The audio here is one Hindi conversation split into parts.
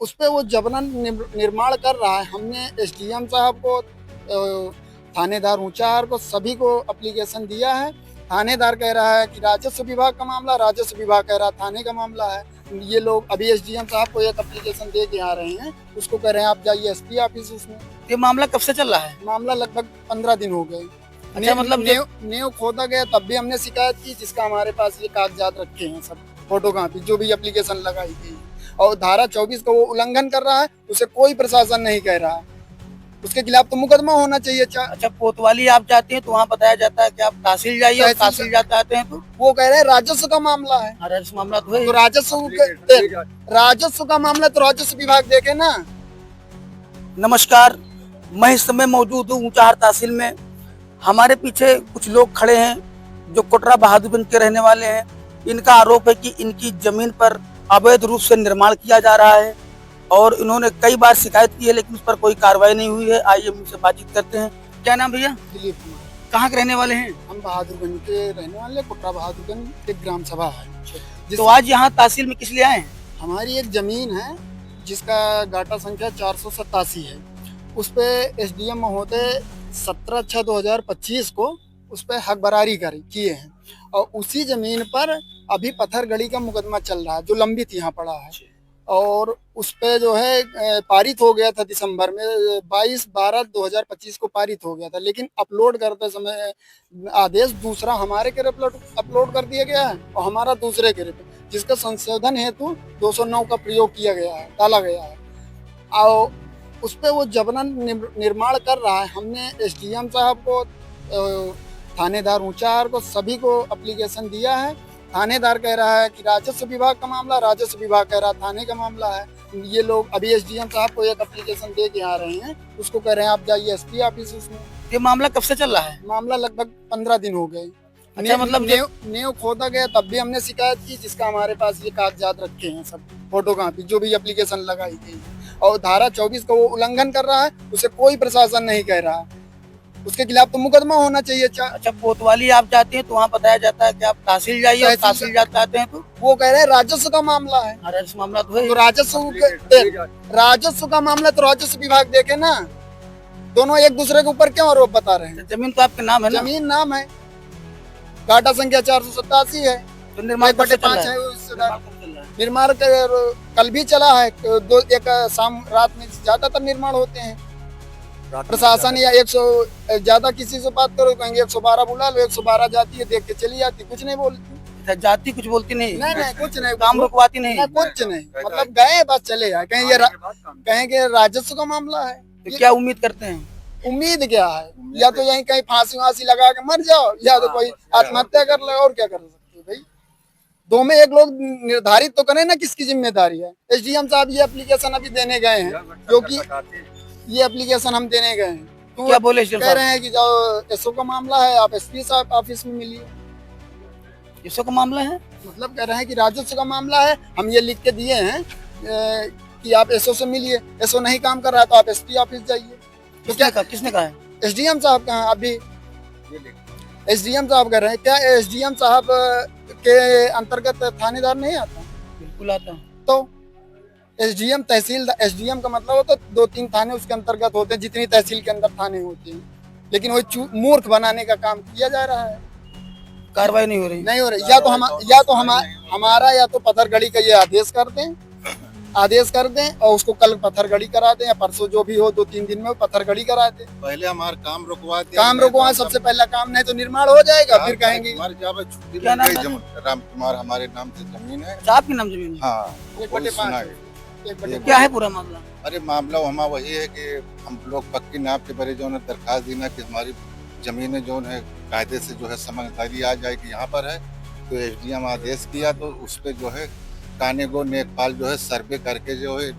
उस पे वो जबरन निर्माण कर रहा है। हमने एसडीएम साहब को, थानेदार ऊंचाहार को, सभी को एप्लीकेशन दिया है। थानेदार कह रहा है कि राजस्व विभाग का मामला, राजस्व विभाग कह रहा है थाने का मामला है। ये लोग अभी एसडीएम साहब को एक एप्लीकेशन दे के आ रहे हैं, उसको कह रहे हैं आप जाइए एसपी ऑफिस। उसमें ये मामला कब से चल रहा है? मामला लगभग 15 दिन हो गए। अच्छा, मतलब नेव खोदा गया तब भी हमने शिकायत की, जिसका हमारे पास ये कागजात रखे हैं, सब फोटो कॉपी जो भी एप्लीकेशन लगाई गई। और धारा 24 का वो उल्लंघन कर रहा है, उसे कोई प्रशासन नहीं कह रहा है। उसके खिलाफ तो मुकदमा होना चाहिए। अच्छा, कोतवाली आप जाते हैं तो वहाँ बताया जाता है कि आप तहसील जाइए, और तहसील जाते हैं तो वो कह रहे हैं राजस्व का मामला है। राजस्व मामला तो है। तो राजस्व का मामला तो राजस्व विभाग देखे ना। नमस्कार, मैं इस समय मौजूद हूँ ऊंचाहार तहसील में। हमारे पीछे कुछ लोग खड़े हैं जो कोटरा बहादुरगंज के रहने वाले हैं। इनका आरोप है कि इनकी जमीन पर अवैध रूप से निर्माण किया जा रहा है और इन्होंने कई बार शिकायत की है, लेकिन उस पर कोई कार्रवाई नहीं हुई है। आइए हम इनसे बातचीत करते हैं। क्या नाम भैया? दिलीप कुमार। कहाँ के रहने वाले हैं? हम बहादुरगंज के रहने वाले, कोटरा बहादुरगंज एक ग्राम सभा है। तो आज यहाँ तहसील में किस लिए आए हैं? हमारी एक जमीन है जिसका गाटा संख्या 487 है। उस पे एसडीएम महोदय 17/6/2025 को उस पे हक बरारी किए हैं, और उसी जमीन पर अभी पत्थर गड़ी का मुकदमा चल रहा है जो लंबित यहाँ पड़ा है। और उस पे जो है पारित हो गया था दिसंबर में, 22/12/2025 को पारित हो गया था, लेकिन अपलोड करते समय आदेश दूसरा हमारे के अपलोड कर दिया गया है और हमारा दूसरे के, जिसका संशोधन हेतु 209 का प्रयोग किया गया है, डाला गया है। और उस पे वो जबरन निर्माण कर रहा है। हमने एसडीएम साहब को, थानेदार ऊंचाहार को, सभी को एप्लीकेशन दिया है। थानेदार कह रहा है कि राजस्व विभाग का मामला, राजस्व विभाग कह रहा है थाने का मामला है। ये लोग अभी एसडीएम साहब को एक एप्लीकेशन दे के आ रहे हैं, उसको कह रहे हैं आप जाइए एसपी ऑफिस। उसमें ये मामला कब से चल रहा है? मामला लगभग 15 दिन हो गए। अच्छा, मतलब नेव खोदा गया तब भी हमने शिकायत की, जिसका हमारे पास ये कागजात रखे हैं, सब फोटो कॉपी जो भी एप्लीकेशन लगाई गई। और धारा 24 का वो उल्लंघन कर रहा है, उसे कोई प्रशासन नहीं कह रहा है। उसके खिलाफ तो मुकदमा होना चाहिए। अच्छा, कोतवाली आप जाते हैं तो वहाँ बताया जाता है कि आप तहसील जाइए, और तहसील जाते हैं तो वो कह रहे हैं राजस्व का मामला है। राजस्व मामला तो है। तो राजस्व का मामला तो राजस्व विभाग देखे ना। दोनों एक दूसरे के ऊपर क्यों आरोप बता रहे हैं? जमीन तो आपके नाम है ना? जमीन नाम है, गाटा संख्या 487 है। तो निर्माण 1/5 है। निर्माण कल भी चला है, एक शाम रात में ज्यादातर निर्माण होते हैं। प्रशासन या 100 ज्यादा किसी से बात करो कहेंगे 112 बुला लो, 112 जाती है, देख के चली जाती, कुछ नहीं बोलती। जाती कुछ बोलती नहीं? नहीं, कुछ नहीं, काम रुकवाती नहीं? कुछ नहीं, मतलब गए बस चले जाए। कहेंगे राजस्व का मामला है। तो क्या उम्मीद करते हैं? उम्मीद क्या है, या तो यहीं कहीं फांसी वांसी लगा के मर जाओ, या तो कोई आत्महत्या कर ले, और क्या कर सकते हो भाई। दो में एक लोग निर्धारित तो करें ना किसकी जिम्मेदारी है। एसडीएम साहब ये एप्लीकेशन अभी देने गए हैं, क्योंकि ये एप्लीकेशन हम देने गए हैं। तो क्या बोले? कह रहे हैं कि जो एसओ का मामला है आप एसपी साहब ऑफिस में मिलिए। एसओ का मामला है, मतलब कह रहे हैं कि राजस्व का मामला है। हम ये लिख के दिए हैं कि आप एसओ से मिलिए। एसओ नहीं काम कर रहा है तो आप एसपी ऑफिस जाइए। तो क्या कहा? किसने कहा है? एसडीएम साहब कहा? अभी एसडीएम साहब कह रहे हैं। क्या एसडीएम साहब के अंतर्गत थानेदार नहीं आता? बिल्कुल आता। तो एसडीएम तहसील, एसडीएम का मतलब होता है 2-3 थाने उसके अंतर्गत होते हैं, जितनी तहसील के अंदर थाने होते हैं। लेकिन वो मूर्ख बनाने का काम किया जा रहा है। कार्रवाई नहीं हो रही? नहीं हो रही। हमारा या तो पत्थर गड़ी का ये आदेश कर दें और उसको कल पत्थर गड़ी करा दें, या परसों जो भी हो 2-3 दिन में पत्थर गड़ी करा दें। पहले हमारा काम रुकवा सबसे पहला काम, नहीं तो निर्माण हो जाएगा। फिर कहेंगे क्या नाम है? राम कुमार हमारे नाम से जमीन है। आपके नाम जमीन है? हाँ, 1/5 क्या है पूरा मामला? अरे मामला हमारा वही है कि हम लोग पक्की नाप के बारे जो है दरखास्त देना कि हमारी जमीनें जो है कायदे से जो है समझदारी आ जाए कि यहाँ पर है। तो एसडीएम आदेश किया, तो उस पर जो है कानेगो नेकपाल जो है सर्वे करके जो है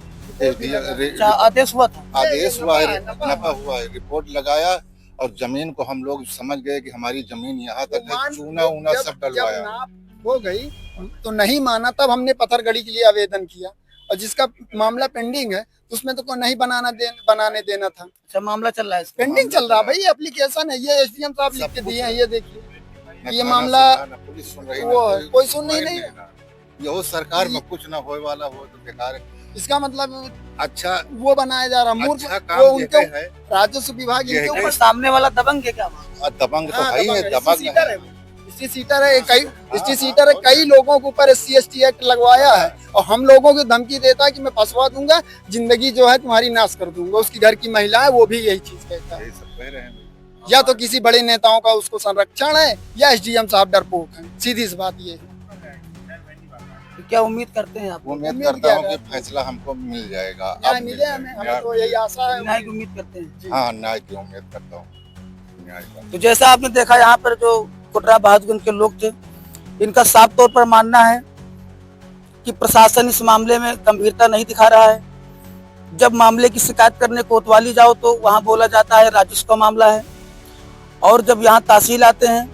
आदेश हुआ था? आदेश हुआ है, नफा हुआ है, रिपोर्ट लगाया, और जमीन को हम लोग समझ गए कि हमारी जमीन यहाँ तक है। चूना ऊना सब डलवाया। हो गई तो नहीं माना, तब हमने पत्थर गड़ी के लिए आवेदन किया, और जिसका मामला पेंडिंग है उसमें तो कोई नहीं बनाने देना था। अच्छा, मामला चल रहा है? पेंडिंग चल रहा है भाई। एप्लीकेशन है, ये एसडीएम साहब लिख के दिए हैं, ये देखिए। ये मामला पुलिस सुन रही, कोई सुन नहीं। ये सरकार में कुछ ना होए वाला हो तो बेकार है। इसका मतलब अच्छा वो बनाया जा रहा मूर्ख अच्छा वो काम ये उनके है राजस्व विभाग ये इनके है ऊपर सामने वाला दबंग है क्या? दबंग तो हाँ, है ही है, दबंग दबंग सीटर है। है इसी सीटर है कई हाँ, इसी हाँ, सीटर है कई लोगों के ऊपर SC/ST एक्ट लगवाया है और हम लोगों को धमकी देता है कि मैं फंसवा दूंगा जिंदगी जो है तुम्हारी नाश कर दूंगा उसकी घर की महिला है वो भी यही चीज कहता है यही सब कह रहे हैं या तो किसी बड़े नेताओं का उसको संरक्षण है या SDM साहब डरपोक हैं सीधी सी बात ये है तो क्या उम्मीद करते हैं आप? उम्मीद उम्मीद करता क्या हूँ कि करते हैं? फैसला हमको मिल जाएगा न्याय अब मिल मिले जाएगा। हमें तो यही आशा है न्याय की उम्मीद करते हैं। जी। हाँ न्याय की उम्मीद करता हूँ न्याय का तो जैसा आपने देखा यहाँ पर जो कोटरा बहादुरगंज के लोग थे, इनका साफ तौर पर मानना है कि प्रशासन इस मामले में गंभीरता नहीं दिखा रहा है। जब मामले की शिकायत करने कोतवाली जाओ तो वहाँ बोला जाता है राजस्व का मामला है, और जब यहाँ तहसील आते हैं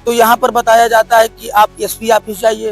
तो यहाँ पर बताया जाता है कि आप SP ऑफिस जाइए,